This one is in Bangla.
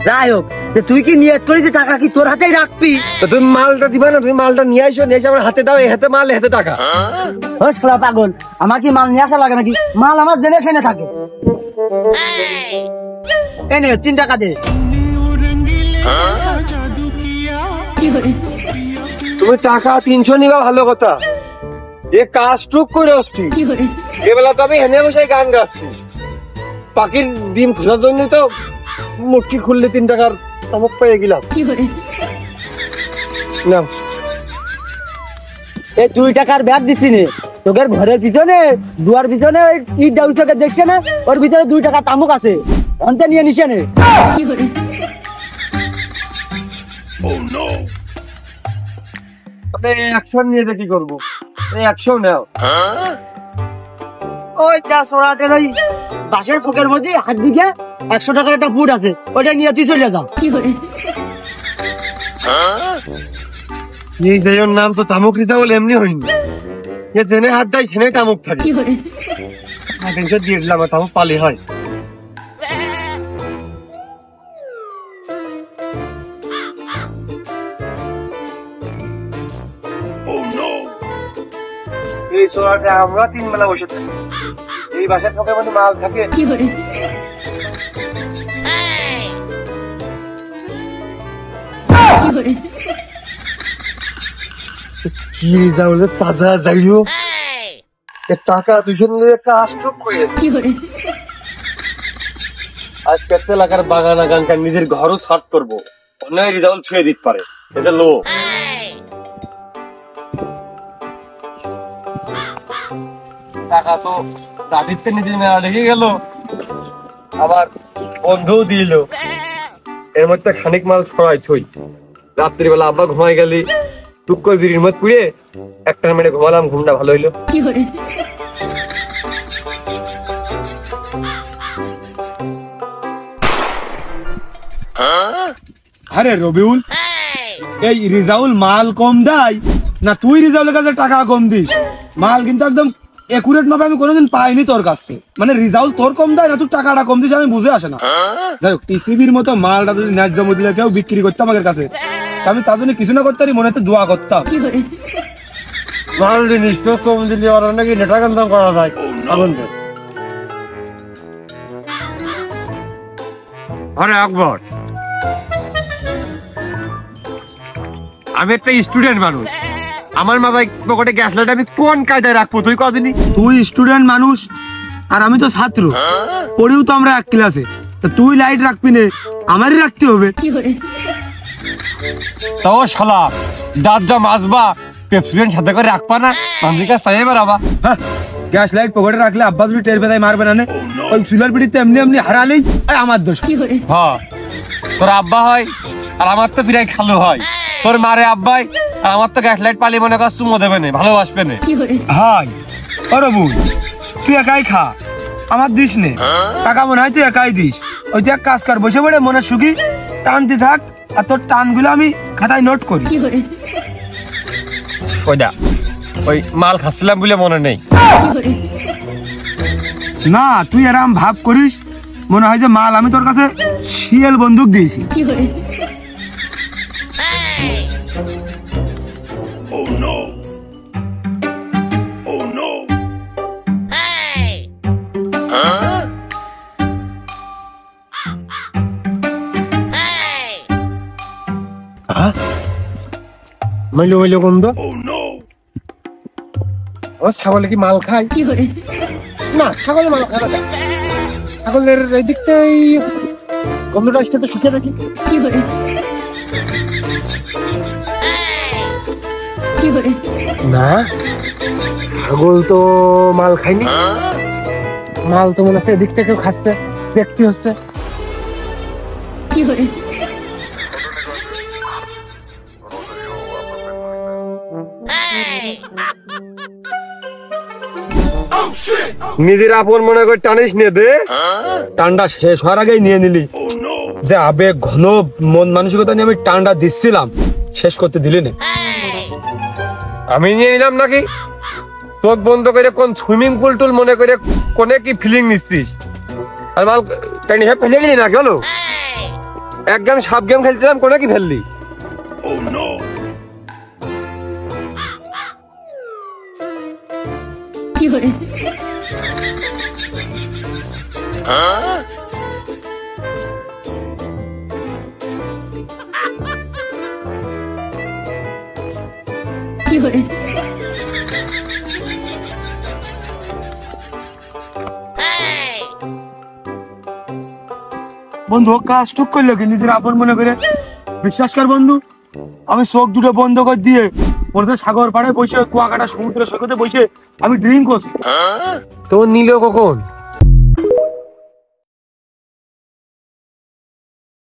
যাই হোক, তুই কি নিয়ত করিস টাকা কি তোর হাতেই রাখবি? তুমি মালটা দিবা না, তুমি মালটা নিয়ে আসো, নিয়ে এসে আমার হাতে দাও, এই হাতে মাল এই হাতে টাকা। ও শালা পাগল, আমার কি মাল নিয়ে আসা লাগে নাকি? মাল আমার জেনে শুনে থাকে। এই নে 3 টাকা দে। তুমি টাকা 300 নিবা ভালো কথা, এ কাজ টুক করে আসছি এবেলা তো আমি হেনে বসে গান গাচ্ছি। পাখির ডিম খোঁজার জন্য তো মুটকি খুললে 3 টাকার তামক পেয়ে গেলাম। না এই 2 টাকার ব্যাগ দিছি নে তোদের ঘরের পিছনে, দুয়ার পিছনে ওই ইট ডাউসকে দেখছে না, ওর ভিতরে 2 টাকা তামুক আছে, অন্তে নিয়ে নিছে নে। আপনি অ্যাকশন নিয়ে দেখি করবো, এই অ্যাকশন নাও। ওই 10 ওই বাসের পোকের মধ্যে হাত দিকে 100 টাকার একটা ফুট আছে, ওইটা নিয়ে তুই চলে যা। এই জায়গার নাম তো তামুক রিজাউল এমনি হয়নি, এ জেনে হাত দেয় সেনে তামুক থাকে। টেনশন দিয়ে দিলাম, তামুক পালি হয়। এই সোয়াটা আমরা 3 বেলা বসে থাকি, এই বাসার পকের মধ্যে মাল থাকে। কি রিজাউলের তাজা যাইও টাকা 200 নিয়ে কাজ টুক করেছে। আজকে এলাকার বাগান আগানকার নিজের ঘরও সার্ট করবো, অন্যায় রিজাউল ছুঁয়ে দিতে পারে, এটা লো। টাকা তো দাদিতে নিজে মেলা রেখে গেল, আবার বন্ধুও দিল, এর মধ্যে খানিক মাল ছড়াই থই। রাত্রিবেলা আব্বা ঘুমাই গেলি, টুক করে বিড়ির মত পুড়ে একটা মেরে ঘুমালাম, ঘুমটা ভালো হইলো। আরে রবিউল, এই রিজাউল মাল কম দেয় না তুই রিজাউলের কাছে টাকা কম দিস? মাল কিন্তু একদম একুরেট মাপে আমি কোনোদিন পাইনি তোর কাছ থেকে। মানে রিজাউল তোর কম দেয় না তুই টাকাটা কম দিস, আমি বুঝে আসে না। যাই হোক, টিসিবির মতো মালটা যদি ন্যায্য মূল্যে কেউ বিক্রি করতাম আমাদের কাছে, আমি তার জন্য কিছু না করতে পারি, মনে হতে দোয়া করতাম। মাল জিনিস তো কম দিলে আর নাকি নেটা কান্দাম করা যায়। আরে আকবর, আমি একটা স্টুডেন্ট মানুষ, আমার মাথায় পকেটে গ্যাস লাইট আমি কোন কায়দায় রাখবো তুই কদিনই? তুই স্টুডেন্ট মানুষ আর আমি তো ছাত্র, পড়িও তো আমরা এক ক্লাসে, তা তুই লাইট রাখবি না, আমারই রাখতে হবে। তাও শালা দাঁত যা মাজবা পেপসুডেন্ট সাথে করে রাখবা না, মাঝির কাছ তাই বেরাবা। হ্যাঁ, গ্যাস লাইট পকেটে রাখলে আব্বা যদি টের পেদায় মারবে না, ওই চুলার পিড়িতে এমনি এমনি হারালেই আমার দোষ। হ্যাঁ, তোর আব্বা হয় আর আমার তো বিরাই খালু হয়, তোর মারে আব্বাই আর আমার তো গ্যাস লাইট পালি মনে কর চুমো দেবে না, ভালোবাসবে না। হাই অরবুল, তুই একাই খা, আমার দিস নে টাকা, মনে হয় তুই একাই দিস। ওই তুই এক কাজ কর, বসে পড়ে মনের সুখী টানতে থাক, আর তোর টানগুলো আমি খাতায় নোট করি। ওইটা ওই মাল খাচ্ছিলাম বলে মনে নেই না, তুই এরম ভাব করিস মনে হয় যে মাল আমি তোর কাছে শিয়াল বন্দুক দিয়েছি। মাইলো মাইলো গন্ধ, ও ছাগলে কি মাল খায়? না, ছাগলে মাল খায় না, ছাগলের এই দিকটাই গন্ধটা আসতে তো শুকিয়ে দেখি। না, ছাগল তো মাল খায়নি, মাল তো মনে হচ্ছে এদিক থেকে খাচ্ছে, দেখতে হচ্ছে। নিজের আপন মনে করে টানিস নিয়ে দে, টান্ডা শেষ হওয়ার আগেই নিয়ে নিলি। যে আবেগ ঘন মন মানসিকতা নিয়ে আমি টান্ডা দিচ্ছিলাম, শেষ করতে দিলি না। আমি নিয়ে নিলাম নাকি? চোখ বন্ধ করে কোন সুইমিং পুল টুল মনে করে কোনে কি ফিলিং নিচ্ছিস? আর মাল টানি ফেলে নিলি না কেন? এক গেম সাপ গেম খেলছিলাম, কোনে কি ফেললি? বন্ধু ও কাজ টুক করলো কি নিজের আপন মনে করে? বিশ্বাস কর বন্ধু, আমি চোখ দুটো বন্ধ করে দিয়ে মনে সাগর পাড়ে বসে কুয়াকাটা সমুদ্র সৈকতে বসে আমি ড্রিঙ্ক করছি। তো নিল কখন?